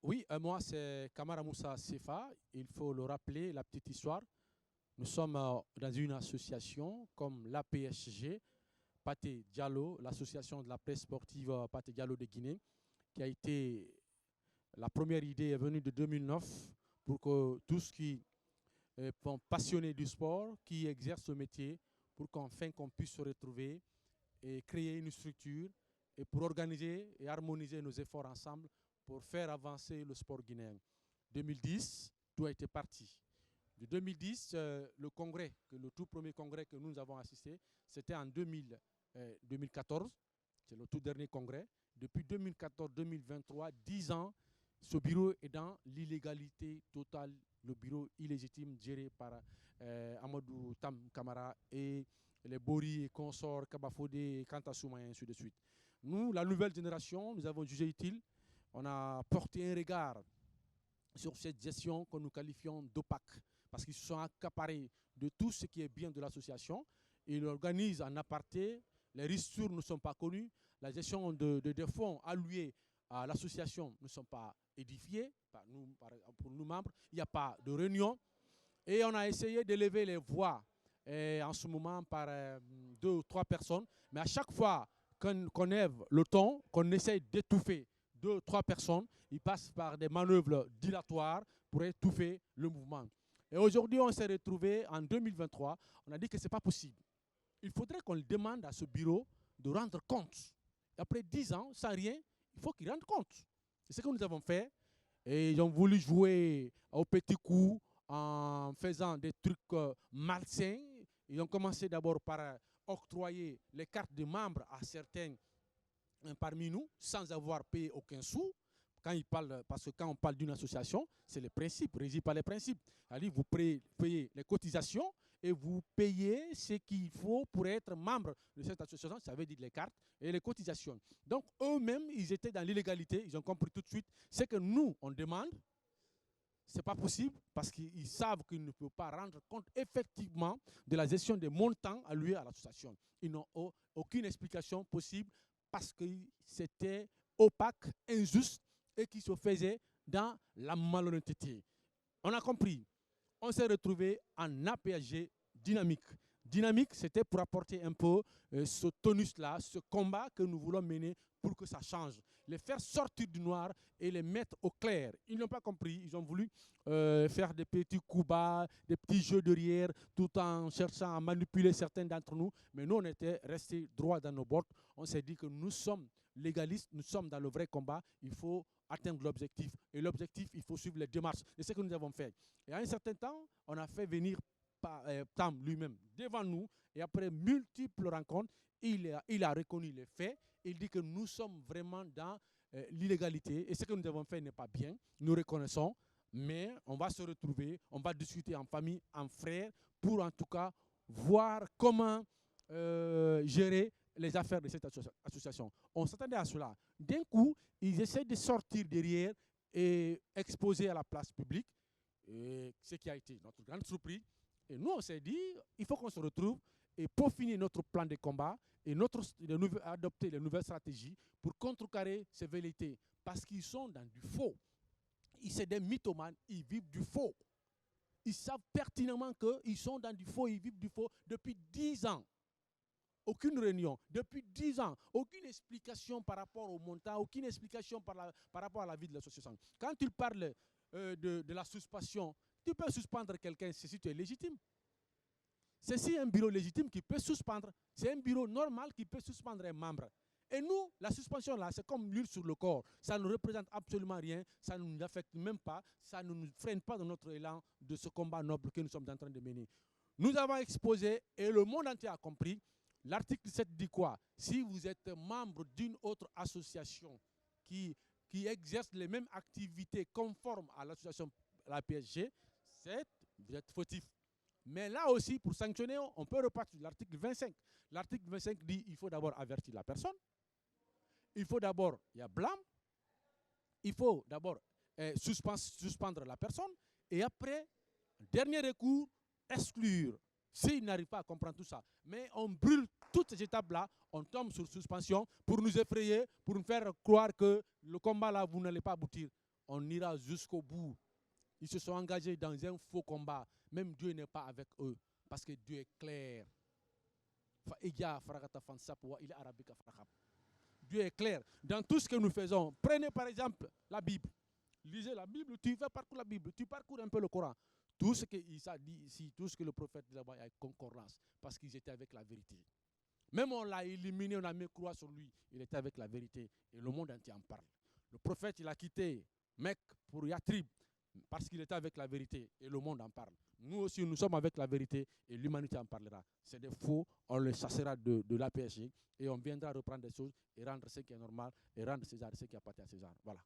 Oui, moi c'est Kamara Moussa Sefa. Il faut le rappeler, la petite histoire. Nous sommes dans une association comme l'APSG, Pathé Diallo, l'association de la presse sportive Pathé Diallo de Guinée, qui a été, la première idée est venue de 2009 pour que tous qui sont passionnés du sport, qui exercent ce métier, pour qu'enfin qu'on puisse se retrouver et créer une structure et pour organiser et harmoniser nos efforts ensemble pour faire avancer le sport guinéen. 2010, tout a été parti. De 2010, le congrès, le tout premier congrès que nous avons assisté, c'était en 2014. C'est le tout dernier congrès. Depuis 2014-2023, 10 ans, ce bureau est dans l'illégalité totale, le bureau illégitime géré par Amadou Tam Kamara et les Bori et consorts, Kabafode et Kantassouma et ainsi de suite. Nous, la nouvelle génération, nous avons jugé utile, on a porté un regard sur cette gestion que nous qualifions d'opaque, parce qu'ils se sont accaparés de tout ce qui est bien de l'association. Ils organisent en aparté, les ristournes ne sont pas connus, la gestion des fonds alloués à l'association ne sont pas édifiés pour nous membres, il n'y a pas de réunion. Et on a essayé d'élever les voix en ce moment par 2 ou 3 personnes, mais à chaque fois qu'on lève le ton, qu'on essaye d'étouffer 2 ou 3 personnes, ils passent par des manœuvres dilatoires pour étouffer le mouvement. Et aujourd'hui, on s'est retrouvé en 2023, on a dit que ce n'est pas possible. Il faudrait qu'on demande à ce bureau de rendre compte. Et après 10 ans, sans rien, il faut qu'il rende compte. C'est ce que nous avons fait. Et ils ont voulu jouer au petit coup en faisant des trucs malsains. Ils ont commencé d'abord par octroyer les cartes de membres à certains parmi nous sans avoir payé aucun sou. Parce que quand on parle d'une association, c'est les principes, régi par les principes. C'est-à-dire vous payez les cotisations et vous payez ce qu'il faut pour être membre de cette association, ça veut dire les cartes et les cotisations. Donc eux-mêmes, ils étaient dans l'illégalité, ils ont compris tout de suite ce que nous, on demande. Ce n'est pas possible parce qu'ils savent qu'ils ne peuvent pas rendre compte effectivement de la gestion des montants alloués à l'association. Ils n'ont aucune explication possible parce que c'était opaque, injuste et qui se faisait dans la malhonnêteté. On a compris. On s'est retrouvé en APHG dynamique. Dynamique, c'était pour apporter un peu ce tonus-là, ce combat que nous voulons mener pour que ça change. Les faire sortir du noir et les mettre au clair. Ils n'ont pas compris, ils ont voulu faire des petits coups bas, des petits jeux derrière, tout en cherchant à manipuler certains d'entre nous. Mais nous, on était restés droits dans nos bottes. On s'est dit que nous sommes légalistes, nous sommes dans le vrai combat. Il faut atteindre l'objectif. Et l'objectif, il faut suivre les démarches. C'est ce que nous avons fait. Et à un certain temps, on a fait venir Tam lui-même devant nous. Et après multiples rencontres, il a reconnu les faits. Il dit que nous sommes vraiment dans l'illégalité. Et ce que nous avons fait n'est pas bien. Nous reconnaissons. Mais on va se retrouver, on va discuter en famille, en frères, pour en tout cas voir comment gérer les affaires de cette association. On s'attendait à cela. D'un coup, ils essaient de sortir derrière et exposer à la place publique, et ce qui a été notre grande surprise. Et nous, on s'est dit, il faut qu'on se retrouve et peaufiner notre plan de combat et adopter les nouvelles stratégies pour contrecarrer ces velléités. Parce qu'ils sont dans du faux. C'est des mythomanes, ils vivent du faux. Ils savent pertinemment qu'ils sont dans du faux, ils vivent du faux depuis 10 ans. Aucune réunion, depuis 10 ans, aucune explication par rapport au montant, aucune explication par rapport à la vie de l'association. Quand tu parles de la suspension, tu peux suspendre quelqu'un si tu es légitime. C'est si un bureau légitime qui peut suspendre. C'est un bureau normal qui peut suspendre un membre. Et nous, la suspension là, c'est comme l'huile sur le corps. Ça ne représente absolument rien, ça ne nous affecte même pas, ça ne nous freine pas dans notre élan de ce combat noble que nous sommes en train de mener. Nous avons exposé, et le monde entier a compris, l'article 7 dit quoi? Si vous êtes membre d'une autre association qui exerce les mêmes activités conformes à l'association, la PSG, vous êtes fautif. Mais là aussi, pour sanctionner, on peut repartir de l'article 25. L'article 25 dit qu'il faut d'abord avertir la personne. Il faut d'abord, il y a blâme. Il faut d'abord suspendre la personne. Et après, dernier recours, exclure. S'il n'arrive pas à comprendre tout ça. Mais on brûle toutes ces étapes-là, on tombe sur suspension pour nous effrayer, pour nous faire croire que le combat là, vous n'allez pas aboutir. on ira jusqu'au bout. Ils se sont engagés dans un faux combat. Même Dieu n'est pas avec eux. Parce que Dieu est clair. Dieu est clair. Dans tout ce que nous faisons, prenez par exemple la Bible. Lisez la Bible, tu vas parcourir la Bible, tu parcours un peu le Coran. Tout ce qu'il a dit ici, tout ce que le prophète dit là-bas, il y a concordance. Parce qu'ils étaient avec la vérité. Même on l'a éliminé, on a mis croix sur lui. Il était avec la vérité. Et le monde entier en parle. Le prophète, il a quitté Mecque pour Yatrib. Parce qu'il était avec la vérité. Et le monde en parle. Nous aussi, nous sommes avec la vérité. Et l'humanité en parlera. C'est des faux. On le chassera de l'APSG. Et on viendra reprendre des choses. Et rendre ce qui est normal. Et rendre César ce qui appartient à César. Voilà.